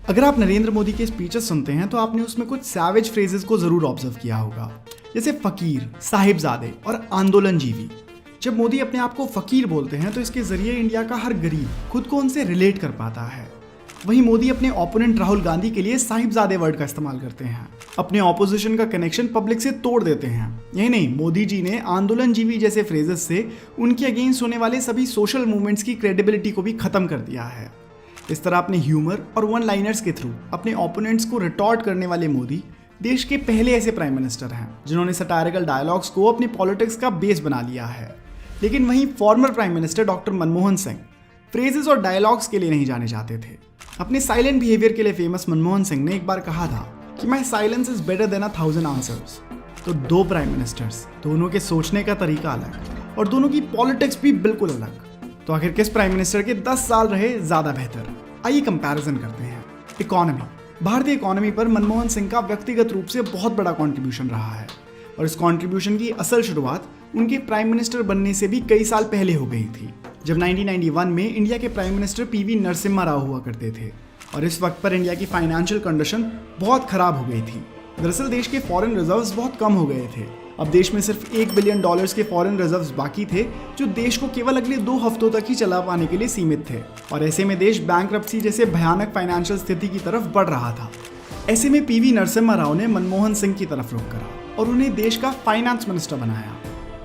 अगर आप नरेंद्र मोदी के स्पीचेस सुनते हैं तो आपने उसमें कुछ सैवेज फ्रेजेस को जरूर ऑब्जर्व किया होगा, जैसे फकीर, साहिबजादे और आंदोलनजीवी। जब मोदी अपने आप को फकीर बोलते हैं तो इसके जरिए इंडिया का हर गरीब खुद को उनसे रिलेट कर पाता है। वहीं मोदी अपने ओपोनेंट राहुल गांधी के लिए साहिबजादे वर्ड का इस्तेमाल करते हैं, अपने ऑपोजिशन का कनेक्शन पब्लिक से तोड़ देते हैं। यही नहीं, मोदी जी ने आंदोलनजीवी जैसे फ्रेजेस से उनके अगेंस्ट होने वाले सभी सोशल मूवमेंट्स की क्रेडिबिलिटी को भी खत्म कर दिया है। इस तरह अपने ह्यूमर और वन लाइनर्स के थ्रू अपने ओपोनेंट्स को रिटॉर्ट करने वाले मोदी देश के पहले ऐसे प्राइम मिनिस्टर हैं जिन्होंने सटायरिकल डायलॉग्स को अपनी पॉलिटिक्स का बेस बना लिया है। लेकिन वहीं former prime minister doctor Manmohan Singh phrases और डायलॉग्स के लिए नहीं जाने जाते थे। अपने साइलेंट बिहेवियर के लिए फेमस मनमोहन सिंह ने एक बार कहा था कि my silence is better than 1000 answers. तो दो प्राइम मिनिस्टर्स, दोनों के सोचने का तरीका अलग और दोनों की पॉलिटिक्स भी बिल्कुल अलग। तो आखिर किस प्राइम मिनिस्टर के 10 साल रहे ज्यादा बेहतर? आइए कंपैरिजन करते हैं। इकोनॉमी, भारतीय इकोनॉमी पर मनमोहन सिंह का व्यक्तिगत रूप से बहुत बड़ा कंट्रीब्यूशन रहा है और इस कंट्रीब्यूशन की असल शुरुआत उनके प्राइम मिनिस्टर बनने से भी कई साल पहले हो गई थी, जब 1991 में इंडिया के prime minister PV Narasimha Rao हुआ करते थे और इस वक्त पर इंडिया की फाइनेंशियल कंडीशन बहुत खराब हो गई थी। दरअसल देश के फॉरेन रिजर्व्स बहुत कम हो गए थे। अब देश में सिर्फ $1 बिलियन के फॉरेन रिजर्व्स बाकी थे, जो देश को केवल अगले 2 हफ्तों तक ही चला पाने के लिए सीमित थे और ऐसे में देश बैंकरप्सी जैसे भयानक फाइनेंशियल स्थिति की तरफ बढ़ रहा था। ऐसे में पीवी नरसिम्हा राव ने मनमोहन सिंह की तरफ रुख करा और उन्हें देश का फाइनेंस मिनिस्टर बनाया।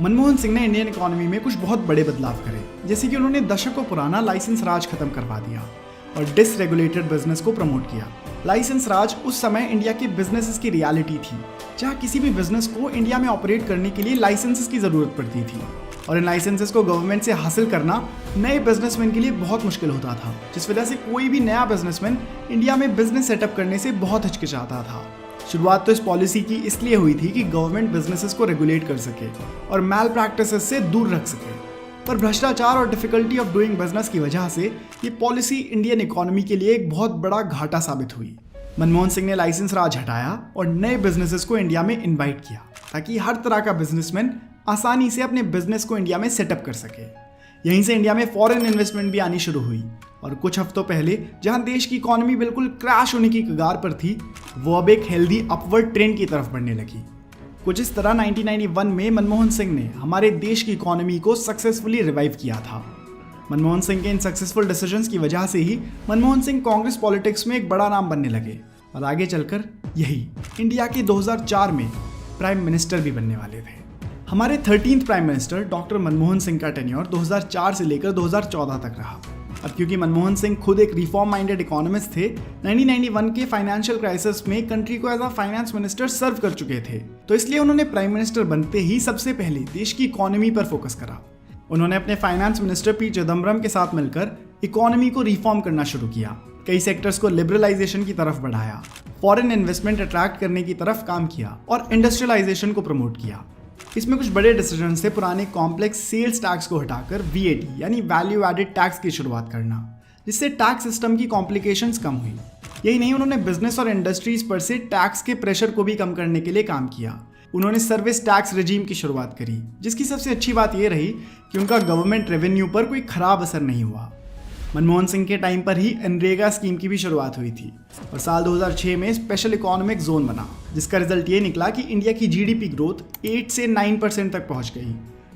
मनमोहन सिंह ने इंडियन इकोनॉमी में कुछ बहुत बड़े बदलाव करे, जैसे कि उन्होंने दशकों पुराना लाइसेंस राज खत्म करवा दिया और डिसरेगुलेटेड बिजनेस को प्रमोट किया। लाइसेंस राज उस समय इंडिया के बिजनेसेस की रियलिटी थी, जहां किसी भी बिजनेस को इंडिया में ऑपरेट करने के लिए लाइसेंसेस की जरूरत पड़ती थी और इन लाइसेंसेस को गवर्नमेंट से हासिल करना नए बिजनेसमैन के लिए बहुत मुश्किल होता था, जिस वजह से कोई भी नया बिजनेसमैन इंडिया में बिजनेस सेटअप करने से बहुत हिचकिचाता था। शुरुआत तो इस पॉलिसी की इसलिए हुई थी कि गवर्नमेंट बिजनेसेस को रेगुलेट कर सके और मैल प्रैक्टिसेस से दूर रख सके, पर भ्रष्टाचार और डिफिकल्टी ऑफ डूइंग बिजनेस की वजह से ये पॉलिसी इंडियन इकोनॉमी के लिए एक बहुत बड़ा घाटा साबित हुई। मनमोहन सिंह ने लाइसेंस राज हटाया और नए बिजनेसेस को इंडिया में इनवाइट किया ताकि हर तरह का बिजनेसमैन आसानी से अपने बिजनेस को इंडिया में सेटअप कर सके। यहीं से इंडिया में फॉरेन इन्वेस्टमेंट भी आनी शुरू हुई और कुछ हफ्तों पहले जहां देश की इकोनॉमी बिल्कुल क्रैश होने की कगार पर थी, वो अब एक हेल्दी अपवर्ड ट्रेंड की तरफ बढ़ने लगी। कुछ इस तरह 1991 में मनमोहन सिंह ने हमारे देश की इकोनॉमी को सक्सेसफुली रिवाइव किया था। मनमोहन सिंह के इन सक्सेसफुल डिसीजंस की वजह से ही मनमोहन सिंह कांग्रेस पॉलिटिक्स में एक बड़ा नाम बनने लगे और आगे चलकर यही इंडिया के 2004 में प्राइम मिनिस्टर भी बनने वाले थे। हमारे 13th prime minister doctor Manmohan Singh का टेन्योर 2004 से लेकर 2014 तक रहा। अब क्योंकि मनमोहन सिंह खुद एक रिफॉर्म माइंडेड इकोनॉमिस्ट थे, 1991 के फाइनेंशियल क्राइसिस में कंट्री को एज अ फाइनेंस मिनिस्टर सर्व कर चुके थे, तो इसलिए उन्होंने प्राइम मिनिस्टर बनते ही सबसे पहले देश की इकोनॉमी पर फोकस करा। उन्होंने अपने फाइनेंस मिनिस्टर पी चिदम्बरम के साथ मिलकर इकोनॉमी को रिफॉर्म करना शुरू किया, कई सेक्टर्स को लिबरलाइजेशन की तरफ बढ़ाया, फॉरेन इन्वेस्टमेंट अट्रैक्ट करने की तरफ काम किया और इंडस्ट्रियलाइजेशन को प्रमोट किया। इसमें कुछ बड़े डिसीजन थे पुराने कॉम्प्लेक्स सेल्स टैक्स को हटाकर VAT यानी वैल्यू एडेड टैक्स की शुरुआत करना, जिससे टैक्स सिस्टम की कॉम्प्लिकेशंस कम हुई। यही नहीं, उन्होंने बिजनेस और इंडस्ट्रीज पर से टैक्स के प्रेशर को भी कम करने के लिए काम किया। उन्होंने सर्विस टैक्स रेजीम की शुरुआत करी, जिसकी सबसे अच्छी बात यह रही कि उनका गवर्नमेंट रेवेन्यू पर कोई खराब असर नहीं हुआ। मनमोहन सिंह के टाइम पर ही अनरेगा स्कीम की भी शुरुआत हुई थी और साल 2006 में स्पेशल इकोनॉमिक जोन बना, जिसका रिजल्ट ये निकला कि इंडिया की GDP ग्रोथ 8 से 9% तक पहुंच गई।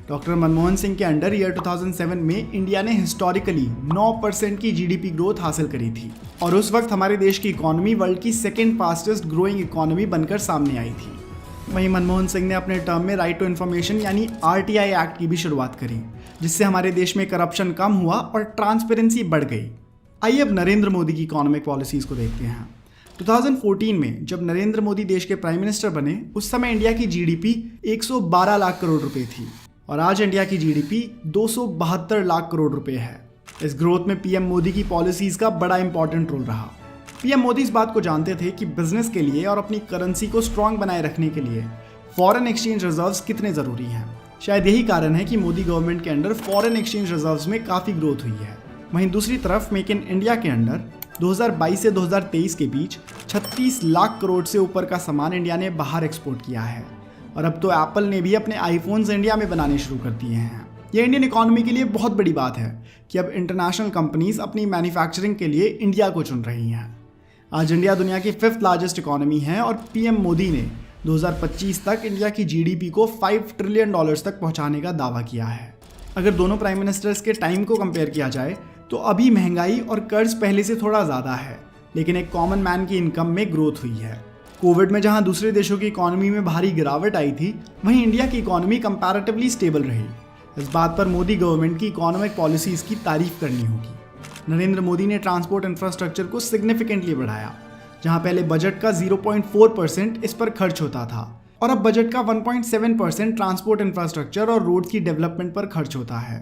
डॉक्टर मनमोहन सिंह के अंडर ईयर 2007 में इंडिया ने हिस्टोरिकली 9% की GDP ग्रोथ हासिल करी थी और उस वक्त हमारे देश की इकोनॉमी वर्ल्ड की सेकेंड फास्टेस्ट ग्रोइंग इकोनॉमी बनकर सामने आई थी। वहीं मनमोहन सिंह ने अपने टर्म में राइट टू इन्फॉर्मेशन यानी RTI एक्ट की भी शुरुआत करी, जिससे हमारे देश में करप्शन कम हुआ और ट्रांसपेरेंसी बढ़ गई। आइए अब नरेंद्र मोदी की इकोनॉमिक पॉलिसीज को देखते हैं। 2014 में जब नरेंद्र मोदी देश के प्राइम मिनिस्टर बने, उस समय इंडिया की GDP 112 लाख करोड़ रुपए थी और आज इंडिया की GDP 272 लाख करोड़ रुपए है। इस ग्रोथ में PM मोदी की पॉलिसीज का बड़ा इंपॉर्टेंट रोल रहा। PM मोदी इस बात को जानते थे कि बिजनेस के लिए और अपनी करेंसी को स्ट्रांग बनाए रखने के लिए फॉरेन एक्सचेंज रिजर्व्स कितने जरूरी हैं। शायद यही कारण है कि मोदी गवर्नमेंट के अंडर फॉरेन एक्सचेंज रिजर्व्स में काफी ग्रोथ हुई है। वहीं दूसरी तरफ मेक इन इंडिया के अंडर 2022 से 2023 के बीच 36 लाख करोड़ से ऊपर का सामान इंडिया ने बाहर एक्सपोर्ट किया है और अब तो एप्पल ने भी अपने आईफोन्स इंडिया में बनाने शुरू कर दिए हैं। यह इंडियन इकोनॉमी के लिए बहुत बड़ी बात है कि अब इंटरनेशनल कंपनीज अपनी मैन्युफैक्चरिंग के लिए इंडिया को चुन रही हैं। आज इंडिया दुनिया की 5th लार्जेस्ट इकोनॉमी है और पीएम मोदी ने 2025 तक इंडिया की जीडीपी को $5 ट्रिलियन तक पहुंचाने का दावा किया है। अगर दोनों प्राइम मिनिस्टर्स के टाइम को कंपेयर किया जाए तो अभी महंगाई और कर्ज पहले से थोड़ा ज़्यादा है, लेकिन एक कॉमन मैन की इनकम में ग्रोथ हुई है। कोविड में जहां दूसरे देशों की इकोनॉमी में भारी गिरावट आई थी, वहीं इंडिया की इकोनॉमी कंपैरेटिवली स्टेबल रही। इस बात पर मोदी गवर्नमेंट की इकोनॉमिक पॉलिसीज़ की तारीफ करनी होगी। नरेंद्र मोदी ने ट्रांसपोर्ट इंफ्रास्ट्रक्चर को सिग्निफिकेंटली बढ़ाया। जहां पहले बजट का 0.4% इस पर खर्च होता था और अब बजट का 1.7% ट्रांसपोर्ट इंफ्रास्ट्रक्चर और रोड की डेवलपमेंट पर खर्च होता है।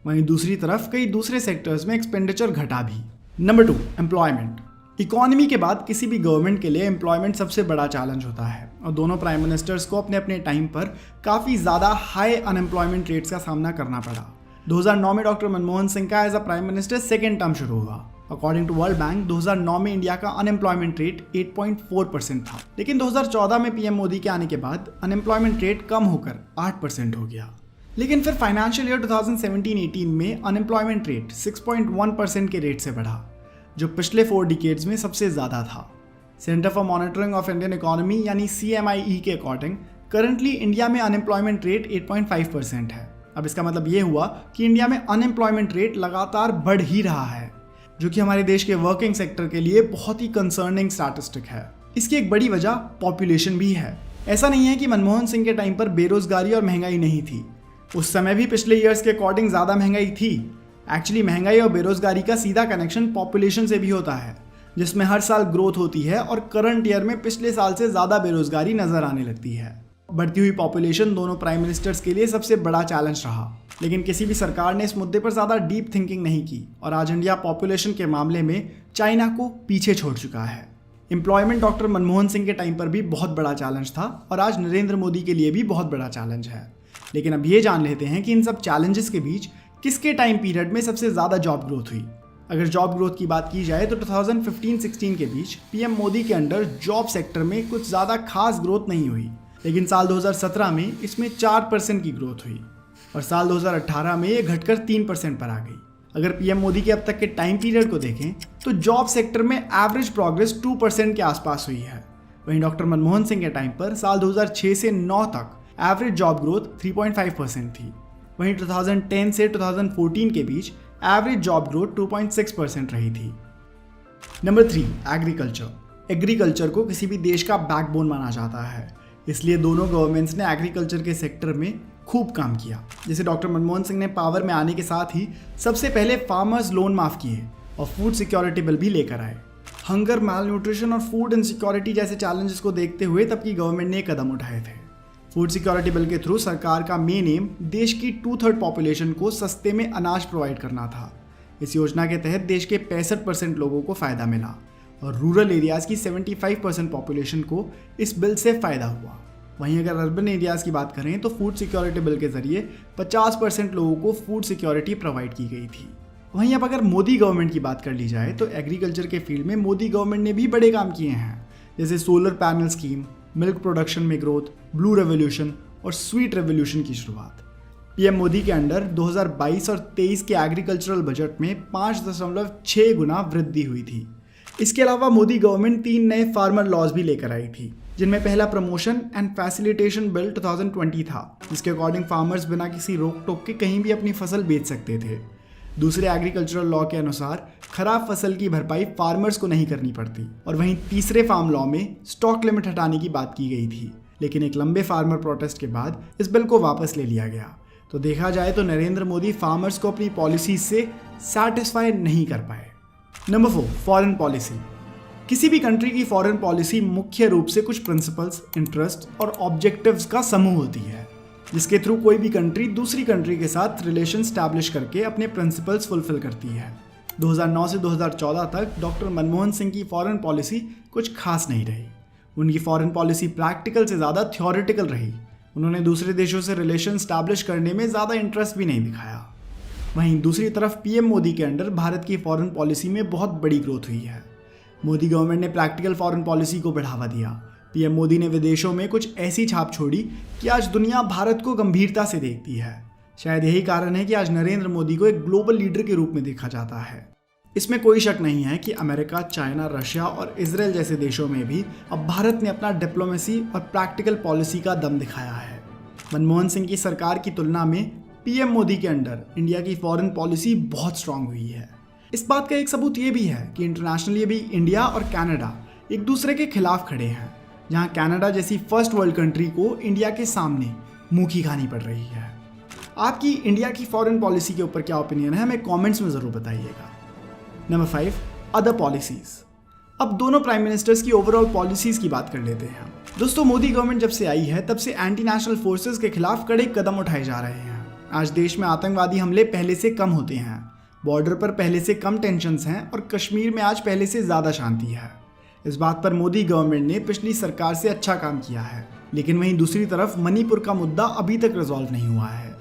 वहीं दूसरी तरफ कई दूसरे सेक्टर्स में एक्सपेंडिचर घटा भी। Number 2, employment. इकोनॉमी के बाद किसी भी गवर्नमेंट के लिए एम्प्लॉयमेंट सबसे बड़ा चैलेंज होता है और दोनों प्राइम मिनिस्टर्स को अपने अपने टाइम पर काफ़ी ज़्यादा हाई अनएम्प्लॉयमेंट रेट्स का सामना करना पड़ा। 2009 में डॉक्टर मनमोहन सिंह का as a prime minister second term शुरू हुआ। अकॉर्डिंग टू वर्ल्ड बैंक 2009 में इंडिया का अनएम्प्लॉयमेंट रेट 8.4% था, लेकिन 2014 में पीएम मोदी के आने के बाद अनएम्प्लॉयमेंट रेट कम होकर 8% हो गया। लेकिन फिर फाइनेंशियल ईयर 2017-18 में अनएम्प्लॉयमेंट रेट 6.1% के रेट से बढ़ा, जो पिछले 4 डिकेड्स में सबसे ज़्यादा था। Centre for monitoring of Indian economy यानी CMIE के अकॉर्डिंग करंटली इंडिया में अनएम्प्लॉयमेंट रेट 8.5% है। अब इसका मतलब ये हुआ कि इंडिया में अनएम्प्लॉयमेंट रेट लगातार बढ़ ही रहा है, जो कि हमारे देश के वर्किंग सेक्टर के लिए बहुत ही कंसर्निंग स्टैटिस्टिक है। इसकी एक बड़ी वजह पॉपुलेशन भी है। ऐसा नहीं है कि मनमोहन सिंह के टाइम पर बेरोजगारी और महंगाई नहीं थी, उस समय भी पिछले ईयर्स के अकॉर्डिंग ज़्यादा महंगाई थी। एक्चुअली महंगाई और बेरोजगारी का सीधा कनेक्शन पॉपुलेशन से भी होता है, जिसमें हर साल ग्रोथ होती है और करंट ईयर में पिछले साल से ज़्यादा बेरोजगारी नजर आने लगती है। बढ़ती हुई पॉपुलेशन दोनों प्राइम मिनिस्टर्स के लिए सबसे बड़ा चैलेंज रहा, लेकिन किसी भी सरकार ने इस मुद्दे पर ज़्यादा डीप थिंकिंग नहीं की और आज इंडिया पॉपुलेशन के मामले में चाइना को पीछे छोड़ चुका है। एम्प्लॉयमेंट डॉक्टर मनमोहन सिंह के टाइम पर भी बहुत बड़ा चैलेंज था और आज नरेंद्र मोदी के लिए भी बहुत बड़ा चैलेंज है। लेकिन अब ये जान लेते हैं कि इन सब चैलेंजेस के बीच किसके टाइम पीरियड में सबसे ज़्यादा जॉब ग्रोथ हुई। अगर जॉब ग्रोथ की बात की जाए तो 2015-16 के बीच पीएम मोदी के अंडर जॉब सेक्टर में कुछ ज़्यादा खास ग्रोथ नहीं हुई, लेकिन साल 2017 में इसमें 4% की ग्रोथ हुई और साल 2018 में ये घटकर 3% पर आ गई। अगर पीएम मोदी के अब तक के टाइम पीरियड को देखें तो जॉब सेक्टर में एवरेज प्रोग्रेस 2% के आसपास हुई है। वहीं डॉक्टर मनमोहन सिंह के टाइम पर साल 2006 से 9 तक एवरेज जॉब ग्रोथ 3.5% थी। वहीं 2010 से 2014 के बीच एवरेज जॉब ग्रोथ 2.6% रही थी। Number 3, agriculture. एग्रीकल्चर को किसी भी देश का बैकबोन माना जाता है, इसलिए दोनों गवर्नमेंट्स ने एग्रीकल्चर के सेक्टर में खूब काम किया। जैसे डॉक्टर मनमोहन सिंह ने पावर में आने के साथ ही सबसे पहले फार्मर्स लोन माफ़ किए और फूड सिक्योरिटी बिल भी लेकर आए। हंगर, माल न्यूट्रिशन और फूड इनसिक्योरिटी जैसे चैलेंजेस को देखते हुए तब की गवर्नमेंट ने कदम उठाए थे। फूड सिक्योरिटी बिल के थ्रू सरकार का मेन एम देश की 2/3 पॉपुलेशन को सस्ते में अनाज प्रोवाइड करना था। इस योजना के तहत देश के 65% लोगों को फ़ायदा मिला और रूरल एरियाज़ की 75% पॉपुलेशन को इस बिल से फ़ायदा हुआ। वहीं अगर अर्बन एरियाज़ की बात करें तो फूड सिक्योरिटी बिल के ज़रिए 50% लोगों को फूड सिक्योरिटी प्रोवाइड की गई थी। वहीं अब अगर मोदी गवर्नमेंट की बात कर ली जाए तो एग्रीकल्चर के फील्ड में मोदी गवर्नमेंट ने भी बड़े काम किए हैं, जैसे solar panel scheme, milk production में ग्रोथ, ब्लू रेवोल्यूशन और स्वीट रेवोल्यूशन की शुरुआत। पीएम मोदी के अंडर 2022 और 23 के एग्रीकल्चरल बजट में 5.6 गुना वृद्धि हुई थी। इसके अलावा मोदी गवर्नमेंट 3 नए फार्मर लॉज भी लेकर आई थी, जिनमें पहला प्रमोशन एंड फैसिलिटेशन बिल 2020 था, जिसके अकॉर्डिंग फार्मर्स बिना किसी रोक टोक के कहीं भी अपनी फसल बेच सकते थे। दूसरे एग्रीकल्चरल लॉ के अनुसार खराब फसल की भरपाई फार्मर्स को नहीं करनी पड़ती और वहीं तीसरे फार्म लॉ में स्टॉक लिमिट हटाने की बात की गई थी, लेकिन एक लंबे फार्मर प्रोटेस्ट के बाद इस बिल को वापस ले लिया गया। तो देखा जाए तो नरेंद्र मोदी फार्मर्स को अपनी पॉलिसी से सेटिस्फाई नहीं कर पाए। Number 4, foreign policy. किसी भी कंट्री की फॉरेन पॉलिसी मुख्य रूप से कुछ प्रिंसिपल्स, इंटरेस्ट और ऑब्जेक्टिव्स का समूह होती है, जिसके थ्रू कोई भी कंट्री दूसरी कंट्री के साथ रिलेशन स्टैब्लिश करके अपने प्रिंसिपल्स फुलफिल करती है। 2009 से 2014 तक डॉक्टर मनमोहन सिंह की फॉरेन पॉलिसी कुछ खास नहीं रही। उनकी फॉरेन पॉलिसी प्रैक्टिकल से ज़्यादा थ्योरेटिकल रही। उन्होंने दूसरे देशों से रिलेशन स्टैब्लिश करने में ज़्यादा इंटरेस्ट भी नहीं दिखाया। वहीं दूसरी तरफ पीएम मोदी के अंडर भारत की फॉरेन पॉलिसी में बहुत बड़ी ग्रोथ हुई है। मोदी गवर्नमेंट ने प्रैक्टिकल फॉरेन पॉलिसी को बढ़ावा दिया। पीएम मोदी ने विदेशों में कुछ ऐसी छाप छोड़ी कि आज दुनिया भारत को गंभीरता से देखती है। शायद यही कारण है कि आज नरेंद्र मोदी को एक ग्लोबल लीडर के रूप में देखा जाता है। इसमें कोई शक नहीं है कि अमेरिका, चाइना, रशिया और इजराइल जैसे देशों में भी अब भारत ने अपना डिप्लोमेसी और प्रैक्टिकल पॉलिसी का दम दिखाया है। मनमोहन सिंह की सरकार की तुलना में पीएम मोदी के अंडर इंडिया की फॉरेन पॉलिसी बहुत स्ट्रांग हुई है। इस बात का एक सबूत ये भी है कि इंटरनेशनली भी इंडिया और कनाडा एक दूसरे के खिलाफ खड़े हैं, जहां कनाडा जैसी फर्स्ट वर्ल्ड कंट्री को इंडिया के सामने मुंह की खानी पड़ रही है। आपकी इंडिया की फॉरेन पॉलिसी के ऊपर क्या ओपिनियन है, हमें कमेंट्स में ज़रूर बताइएगा। Number 5, other policies. अब दोनों प्राइम मिनिस्टर्स की ओवरऑल पॉलिसीज़ की बात कर लेते हैं। दोस्तों, मोदी गवर्नमेंट जब से आई है तब से एंटी नेशनल फोर्सेस के खिलाफ कड़े कदम उठाए जा रहे हैं। आज देश में आतंकवादी हमले पहले से कम होते हैं, बॉर्डर पर पहले से कम टेंशन्स हैं और कश्मीर में आज पहले से ज़्यादा शांति है। इस बात पर मोदी गवर्नमेंट ने पिछली सरकार से अच्छा काम किया है। लेकिन वहीं दूसरी तरफ मणिपुर का मुद्दा अभी तक रिजॉल्व नहीं हुआ है।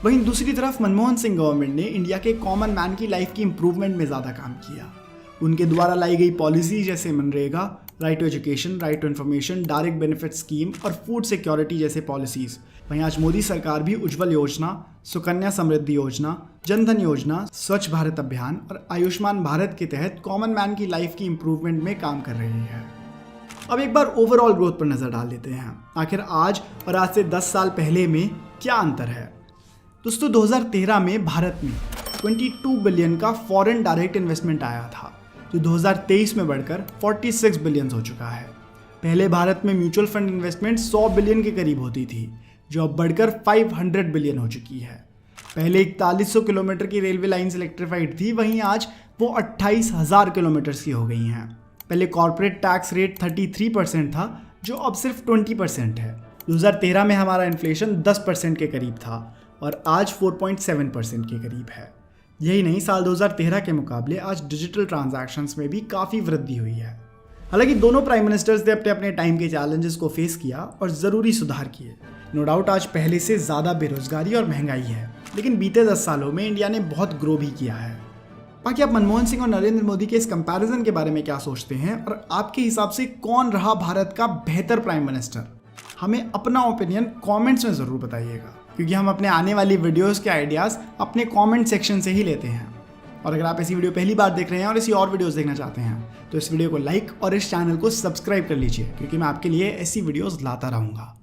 वहीं दूसरी तरफ मनमोहन सिंह गवर्नमेंट ने इंडिया के कॉमन मैन की लाइफ की इंप्रूवमेंट में ज़्यादा काम किया। उनके द्वारा लाई गई पॉलिसी जैसे MNREGA, right to education, right to information, direct benefit scheme और फूड सिक्योरिटी जैसे पॉलिसीज़। वहीं आज मोदी सरकार भी उज्ज्वल योजना, सुकन्या समृद्धि योजना, जनधन योजना, स्वच्छ भारत अभियान और आयुष्मान भारत के तहत कॉमन मैन की लाइफ की इंप्रूवमेंट में काम कर रही है। अब एक बार ओवरऑल ग्रोथ पर नज़र डाल लेते हैं। आखिर आज और आज से 10 साल पहले में क्या अंतर है। दोस्तों, 2013 में भारत में 22 बिलियन का फॉरेन डायरेक्ट इन्वेस्टमेंट आया था, जो 2023 में बढ़कर 46 बिलियन हो चुका है। पहले भारत में म्यूचुअल फंड इन्वेस्टमेंट 100 बिलियन के करीब होती थी, जो अब बढ़कर 500 बिलियन हो चुकी है। पहले 4100 किलोमीटर की रेलवे लाइन्स इलेक्ट्रीफाइड थी, वहीं आज वो 28,000 किलोमीटर की हो गई हैं। पहले कॉर्पोरेट टैक्स रेट 33% था, जो अब सिर्फ 20% है। 2013 में हमारा इन्फ्लेशन 10% के करीब था और आज 4.7% के करीब है। यही नहीं, साल 2013 के मुकाबले आज डिजिटल ट्रांजैक्शंस में भी काफ़ी वृद्धि हुई है। हालांकि दोनों प्राइम मिनिस्टर्स ने अपने अपने टाइम के चैलेंजेस को फेस किया और ज़रूरी सुधार किए। नो डाउट आज पहले से ज़्यादा बेरोजगारी और महंगाई है, लेकिन बीते 10 सालों में इंडिया ने बहुत ग्रो भी किया है। बाकी आप मनमोहन सिंह और नरेंद्र मोदी के इस कंपैरिजन के बारे में क्या सोचते हैं और आपके हिसाब से कौन रहा भारत का बेहतर प्राइम मिनिस्टर? हमें अपना ओपिनियन कमेंट्स में ज़रूर बताइएगा, क्योंकि हम अपने आने वाली वीडियोस के आइडियाज़ अपने कमेंट सेक्शन से ही लेते हैं। और अगर आप ऐसी वीडियो पहली बार देख रहे हैं और ऐसी और वीडियोस देखना चाहते हैं तो इस वीडियो को लाइक और इस चैनल को सब्सक्राइब कर लीजिए, क्योंकि मैं आपके लिए ऐसी वीडियोस लाता रहूँगा।